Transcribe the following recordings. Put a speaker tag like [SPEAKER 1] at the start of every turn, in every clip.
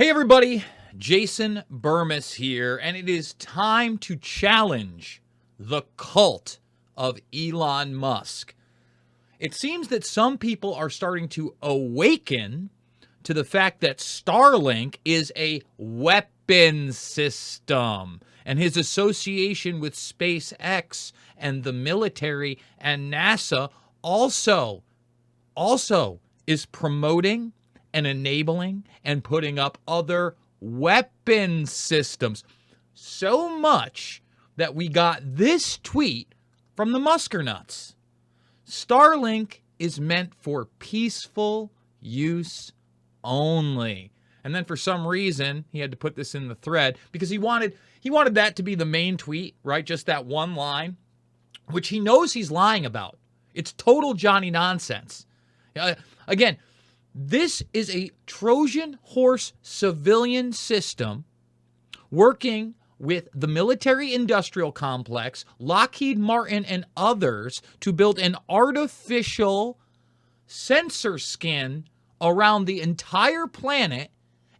[SPEAKER 1] Hey everybody, Jason Bermas here, and it is time to challenge the cult of Elon Musk. It seems that some people are starting to awaken to the fact that Starlink is a weapon system, and his association with SpaceX and the military and NASA also is promoting and enabling and putting up other weapon systems. So much that we got this tweet from the Muskernuts. Starlink is meant for peaceful use only. And then for some reason, he had to put this in the thread because he wanted that to be the main tweet, right? Just that one line, which he knows he's lying about. It's total Johnny nonsense. Again, this is a Trojan horse civilian system working with the military-industrial complex, Lockheed Martin, and others to build an artificial sensor skin around the entire planet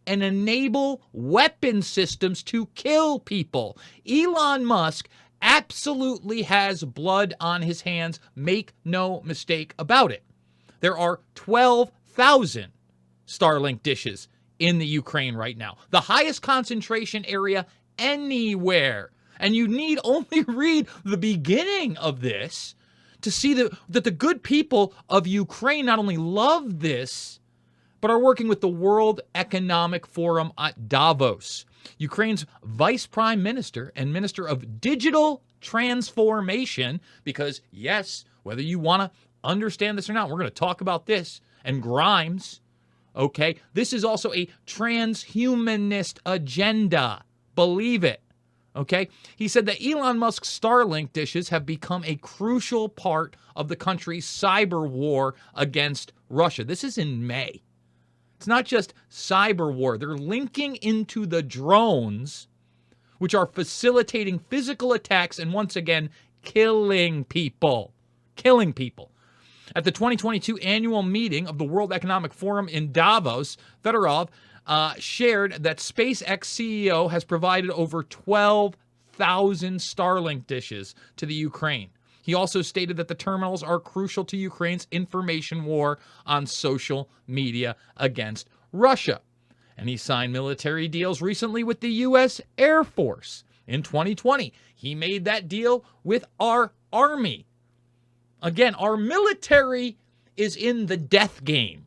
[SPEAKER 1] and enable weapon systems to kill people. Elon Musk absolutely has blood on his hands. Make no mistake about it. There are 12,000 Starlink dishes in the Ukraine right now. The highest concentration area anywhere. And you need only read the beginning of this to see that the good people of Ukraine not only love this, but are working with the World Economic Forum at Davos. Ukraine's Vice Prime Minister and Minister of Digital Transformation, because yes, whether you want to understand this or not, we're going to talk about this, and Grimes, okay? This is also a transhumanist agenda. Believe it, okay? He said that Elon Musk's Starlink dishes have become a crucial part of the country's cyber war against Russia. This is in May. It's not just cyber war. They're linking into the drones, which are facilitating physical attacks and, once again, killing people. Killing people. At the 2022 annual meeting of the World Economic Forum in Davos, Fedorov shared that SpaceX CEO has provided over 12,000 Starlink dishes to the Ukraine. He also stated that the terminals are crucial to Ukraine's information war on social media against Russia. And he signed military deals recently with the U.S. Air Force. In 2020, he made that deal with our Army. Again, our military is in the death game.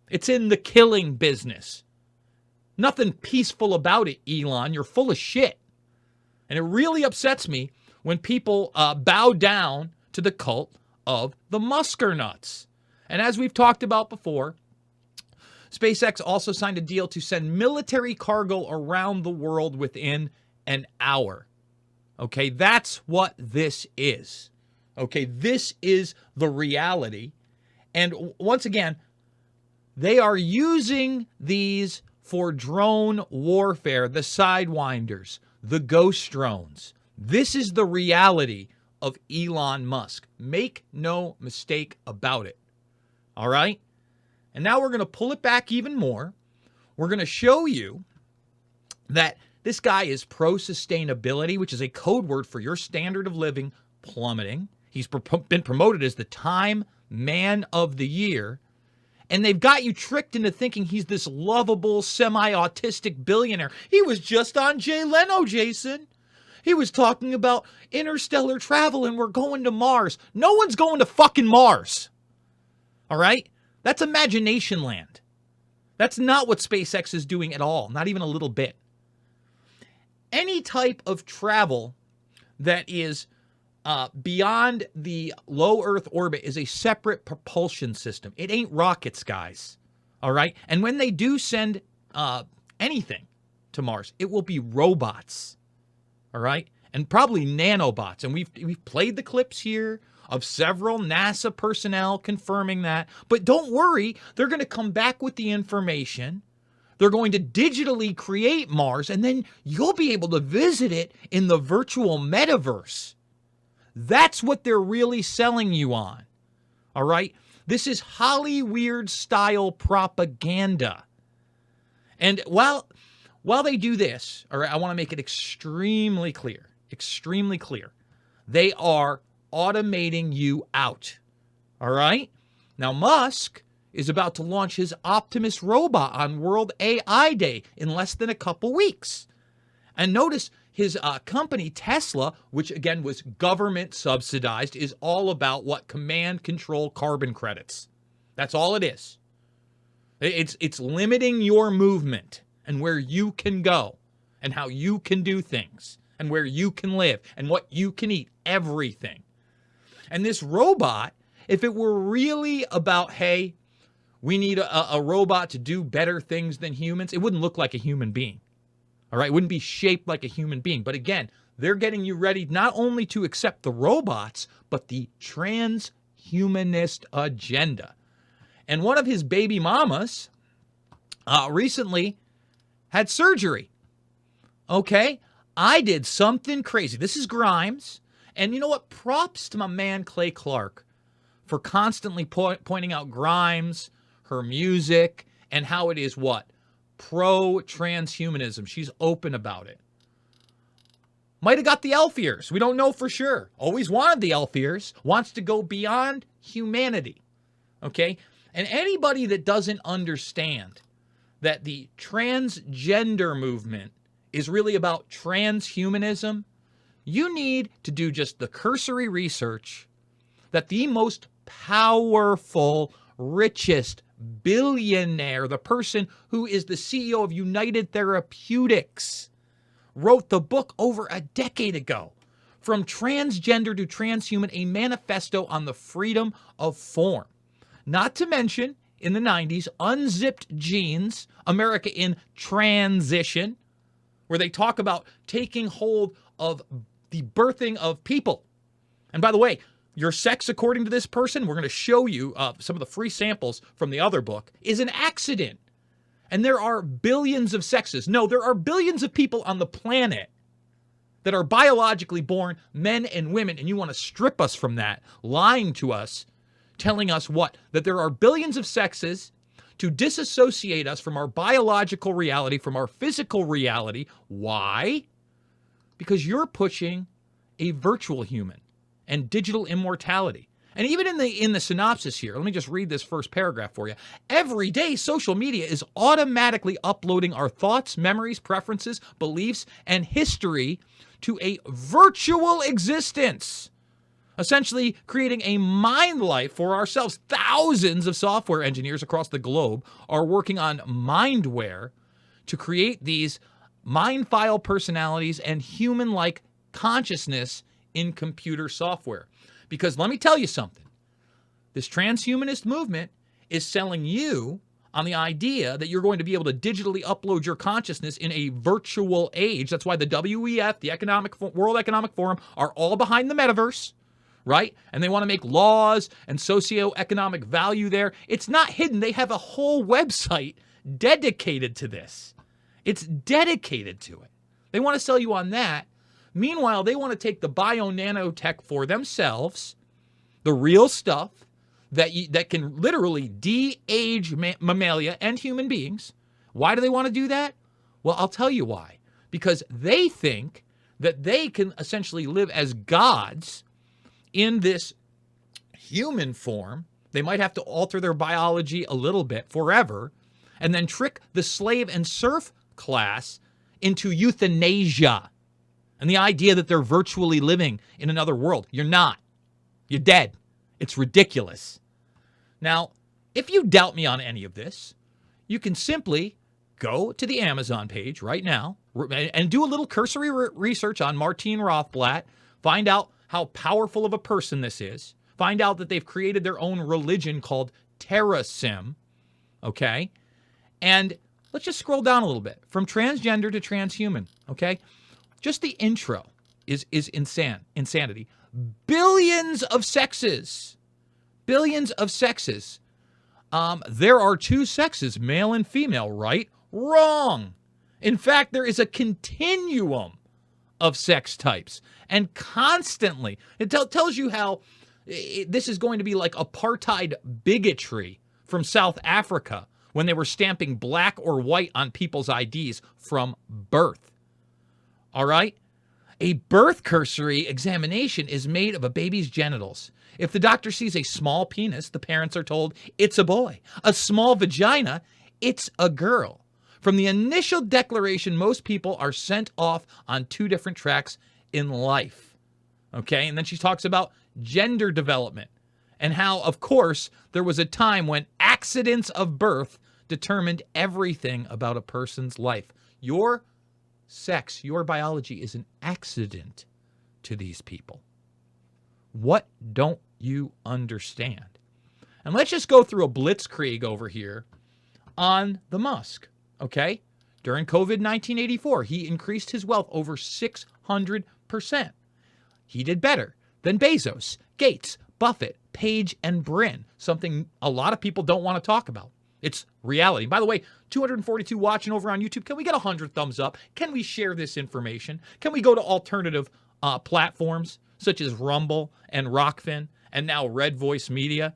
[SPEAKER 1] It's in the killing business. Nothing peaceful about it, Elon. You're full of shit. And it really upsets me when people bow down to the cult of the Muskernuts. And as we've talked about before, SpaceX also signed a deal to send military cargo around the world within an hour. Okay, that's what this is. Okay, this is the reality. And once again, they are using these for drone warfare, the Sidewinders, the ghost drones. This is the reality of Elon Musk. Make no mistake about it. All right? And now we're going to pull it back even more. We're going to show you that this guy is pro-sustainability, which is a code word for your standard of living plummeting. He's been promoted as the Time Man of the Year. And they've got you tricked into thinking he's this lovable, semi-autistic billionaire. He was just on Jay Leno, Jason. He was talking about interstellar travel and we're going to Mars. No one's going to fucking Mars. All right? That's imagination land. That's not what SpaceX is doing at all. Not even a little bit. Any type of travel that is beyond the low Earth orbit is a separate propulsion system. It ain't rockets, guys. All right? And when they do send anything to Mars, it will be robots. All right? And probably nanobots. And we've played the clips here of several NASA personnel confirming that. But don't worry, they're going to come back with the information. They're going to digitally create Mars, and then you'll be able to visit it in the virtual metaverse. That's what they're really selling you on. All right? This is Hollyweird style propaganda. And while while they do this, all right, I want to make it extremely clear, they are automating you out, all right? Now, Musk is about to launch his Optimus robot on World AI Day in less than a couple weeks. And notice his company, Tesla, which again was government subsidized, is all about what? Command control carbon credits. That's all it is. It's limiting your movement and where you can go and how you can do things and where you can live and what you can eat, everything. And this robot, if it were really about, hey, we need a robot to do better things than humans, it wouldn't look like a human being. All right, it wouldn't be shaped like a human being. But again, they're getting you ready not only to accept the robots, but the transhumanist agenda. And one of his baby mamas recently had surgery. Okay, I did something crazy. This is Grimes. And you know what? Props to my man Clay Clark for constantly pointing out Grimes, her music, and how it is what? Pro-transhumanism. She's open about it. Might have got the elf ears. We don't know for sure. Always wanted the elf ears. Wants to go beyond humanity. Okay? And anybody that doesn't understand that the transgender movement is really about transhumanism, you need to do just the cursory research that the most powerful, richest billionaire, the person who is the CEO of United Therapeutics, wrote the book over a decade ago, From Transgender to Transhuman, a manifesto on the freedom of form. Not to mention, in the 90s, Unzipped Genes, America in Transition, where they talk about taking hold of the birthing of people. And by the way, your sex, according to this person, we're going to show you some of the free samples from the other book, is an accident. And there are billions of sexes. No, there are billions of people on the planet that are biologically born men and women. And you want to strip us from that, lying to us, telling us what? That there are billions of sexes to disassociate us from our biological reality, from our physical reality. Why? Because you're pushing a virtual human and digital immortality. And even in the synopsis here, let me just read this first paragraph for you. Every day, social media is automatically uploading our thoughts, memories, preferences, beliefs, and history to a virtual existence, essentially creating a mind life for ourselves. Thousands of software engineers across the globe are working on mindware to create these mind file personalities and human-like consciousness in computer software. Because let me tell you something. This transhumanist movement is selling you on the idea that you're going to be able to digitally upload your consciousness in a virtual age. That's why the WEF, the World Economic Forum, are all behind the metaverse, right? And they want to make laws and socioeconomic value there. It's not hidden. They have a whole website dedicated to this. It's dedicated to it. They want to sell you on that. Meanwhile, they want to take the bio-nanotech for themselves, the real stuff that can literally de-age mammalia and human beings. Why do they want to do that? Well, I'll tell you why. Because they think that they can essentially live as gods in this human form. They might have to alter their biology a little bit forever, and then trick the slave and serf class into euthanasia. And the idea that they're virtually living in another world. You're not. You're dead. It's ridiculous. Now, if you doubt me on any of this, you can simply go to the Amazon page right now and do a little cursory research on Martine Rothblatt. Find out how powerful of a person this is. Find out that they've created their own religion called TerraSim. Okay? And let's just scroll down a little bit. From transgender to transhuman. Okay? Just the intro is insanity. Billions of sexes. Billions of sexes. There are two sexes, male and female, right? Wrong. In fact, there is a continuum of sex types. And constantly, it tells you how this is going to be like apartheid bigotry from South Africa, when they were stamping black or white on people's IDs from birth. All right? A birth cursory examination is made of a baby's genitals. If the doctor sees a small penis, the parents are told it's a boy. A small vagina, it's a girl. From the initial declaration, most people are sent off on two different tracks in life. Okay? And then she talks about gender development and how, of course, there was a time when accidents of birth determined everything about a person's life. Your sex, your biology is an accident to these people. What don't you understand? And let's just go through a blitzkrieg over here on the Musk, okay? During COVID 1984, he increased his wealth over 600%. He did better than Bezos, Gates, Buffett, Page, and Brin, something a lot of people don't want to talk about. It's reality. By the way, 242 watching over on YouTube. Can we get 100 thumbs up? Can we share this information? Can we go to alternative platforms such as Rumble and Rockfin and now Red Voice Media?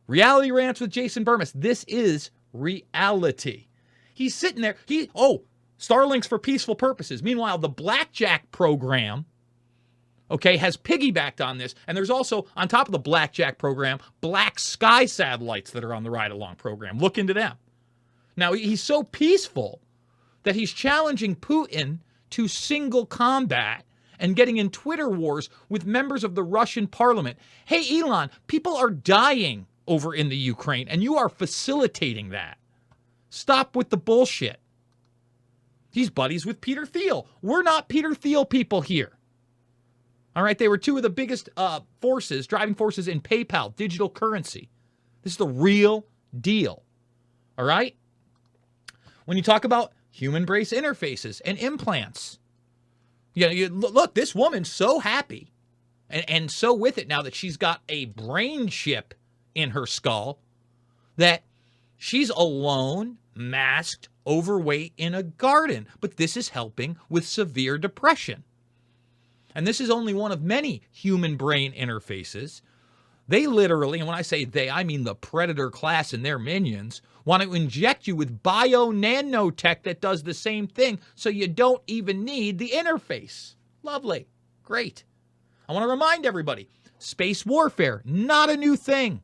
[SPEAKER 1] Reality Rants with Jason Bermas. This is reality. He's sitting there. Starlink's for peaceful purposes. Meanwhile, the Blackjack program, okay, has piggybacked on this. And there's also, on top of the Blackjack program, Black Sky satellites that are on the Ride Along program. Look into them. Now, he's so peaceful that he's challenging Putin to single combat and getting in Twitter wars with members of the Russian parliament. Hey, Elon, people are dying over in the Ukraine, and you are facilitating that. Stop with the bullshit. He's buddies with Peter Thiel. We're not Peter Thiel people here. All right, they were two of the biggest driving forces in PayPal, digital currency. This is the real deal. All right? When you talk about human brace interfaces and implants, look, this woman's so happy and so with it now that she's got a brain chip in her skull that she's alone, masked, overweight in a garden. But this is helping with severe depression. And this is only one of many human brain interfaces. They literally, and when I say they, I mean the predator class and their minions, want to inject you with bio-nanotech that does the same thing so you don't even need the interface. Lovely. Great. I want to remind everybody, space warfare, not a new thing.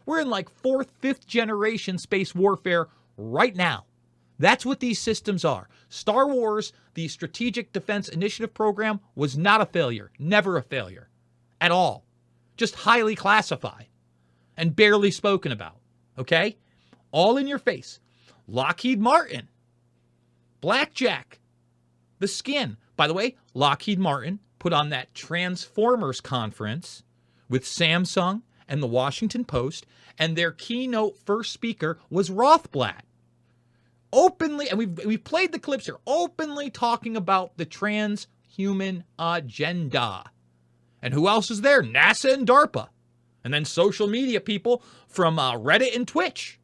[SPEAKER 1] We're in like 4th, 5th generation space warfare right now. That's what these systems are. Star Wars, the Strategic Defense Initiative program, was not a failure. Never a failure. At all. Just highly classified and barely spoken about. Okay? All in your face. Lockheed Martin. Blackjack. The skin. By the way, Lockheed Martin put on that Transformers conference with Samsung and the Washington Post, and their keynote first speaker was Rothblatt. Openly, and we've played the clips here, openly talking about the transhuman agenda. And who else is there? NASA and DARPA. And then social media people from Reddit and Twitch.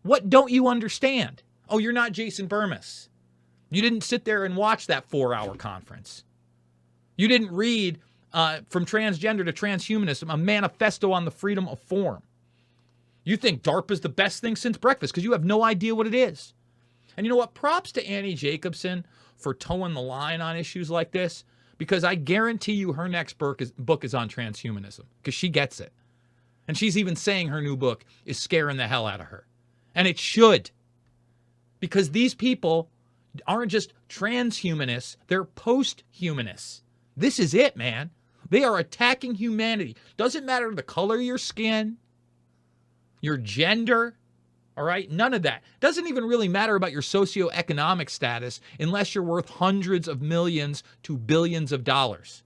[SPEAKER 1] What don't you understand? Oh, you're not Jason Bermas. You didn't sit there and watch that 4-hour conference. You didn't read From Transgender to Transhumanism, a manifesto on the freedom of form. You think DARPA's the best thing since breakfast because you have no idea what it is. And you know what? Props to Annie Jacobson for towing the line on issues like this, because I guarantee you her next book is on transhumanism because she gets it. And she's even saying her new book is scaring the hell out of her. And it should. Because these people aren't just transhumanists, they're post-humanists. This is it, man. They are attacking humanity. Doesn't matter the color of your skin, your gender, all right? None of that. Doesn't even really matter about your socioeconomic status unless you're worth hundreds of millions to billions of dollars.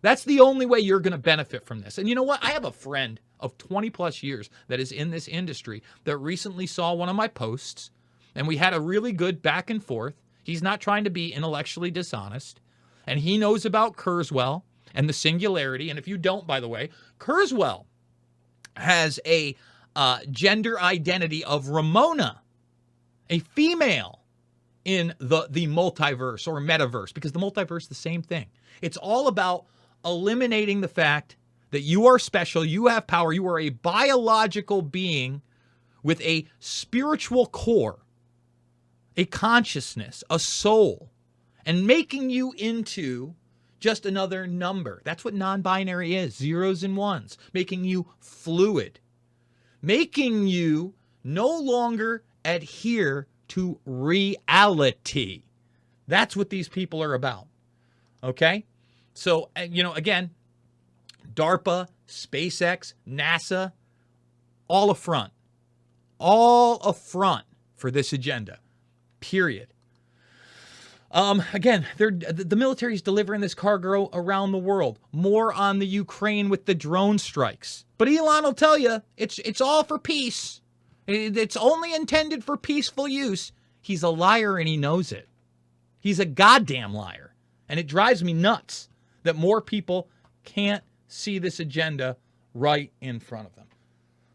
[SPEAKER 1] That's the only way you're going to benefit from this. And you know what? I have a friend of 20 plus years that is in this industry that recently saw one of my posts, and we had a really good back and forth. He's not trying to be intellectually dishonest, and he knows about Kurzweil and the singularity. And if you don't, by the way, Kurzweil has a gender identity of Ramona, a female in the multiverse or metaverse, because the multiverse is the same thing. It's all about eliminating the fact that you are special, you have power, you are a biological being with a spiritual core, a consciousness, a soul, and making you into just another number. That's what non-binary is, zeros and ones, making you fluid, making you no longer adhere to reality. That's what these people are about. Okay? So, again, DARPA, SpaceX, NASA, all a front. All a front for this agenda. Period. Again, the military is delivering this cargo around the world. More on the Ukraine with the drone strikes. But Elon will tell you it's all for peace. It's only intended for peaceful use. He's a liar and he knows it. He's a goddamn liar. And it drives me nuts that more people can't see this agenda right in front of them.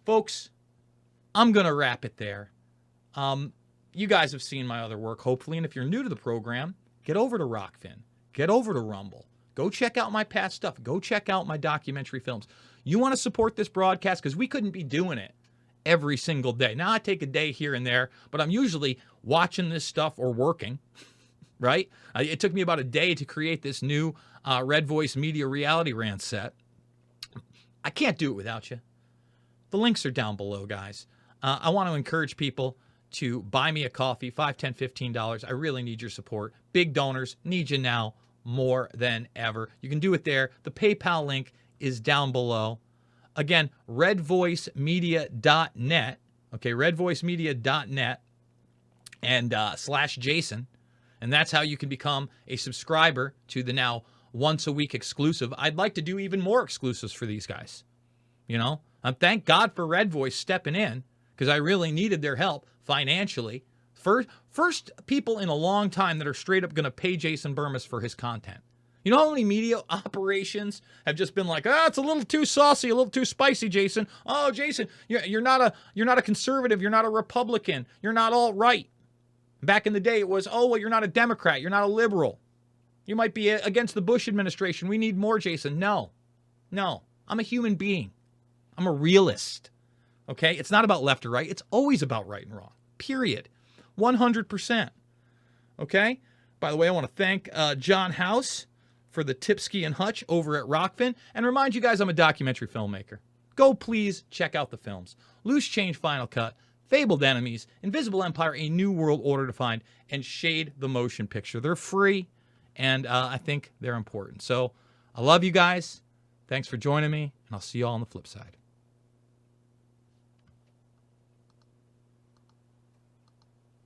[SPEAKER 1] Folks, I'm going to wrap it there. You guys have seen my other work, hopefully, and if you're new to the program, get over to Rockfin. Get over to Rumble. Go check out my past stuff. Go check out my documentary films. You want to support this broadcast because we couldn't be doing it every single day. Now, I take a day here and there, but I'm usually watching this stuff or working, right? It took me about a day to create this new Red Voice Media Reality Rant set. I can't do it without you. The links are down below, guys. I want to encourage people to buy me a coffee, $5, $10, $15. I really need your support. Big donors, need you now more than ever. You can do it there. The PayPal link is down below. Again, redvoicemedia.net. Okay, redvoicemedia.net and /Jason. And that's how you can become a subscriber to the now once a week exclusive. I'd like to do even more exclusives for these guys. Thank God for Red Voice stepping in because I really needed their help financially. First people in a long time that are straight up going to pay Jason Bermas for his content. You know how many media operations have just been like, it's a little too saucy, a little too spicy, Jason. Oh, Jason, you're not a conservative, you're not a Republican, you're not all right. Back in the day, it was, you're not a Democrat, you're not a liberal. You might be against the Bush administration. We need more, Jason. No, I'm a human being. I'm a realist. Okay? It's not about left or right. It's always about right and wrong. Period. 100%. Okay? By the way, I want to thank John House for the Tipsky and Hutch over at Rockfin and remind you guys I'm a documentary filmmaker. Go please check out the films. Loose Change Final Cut, Fabled Enemies, Invisible Empire, A New World Order to Find, and Shade the Motion Picture. They're free, and I think they're important. So I love you guys. Thanks for joining me, and I'll see you all on the flip side.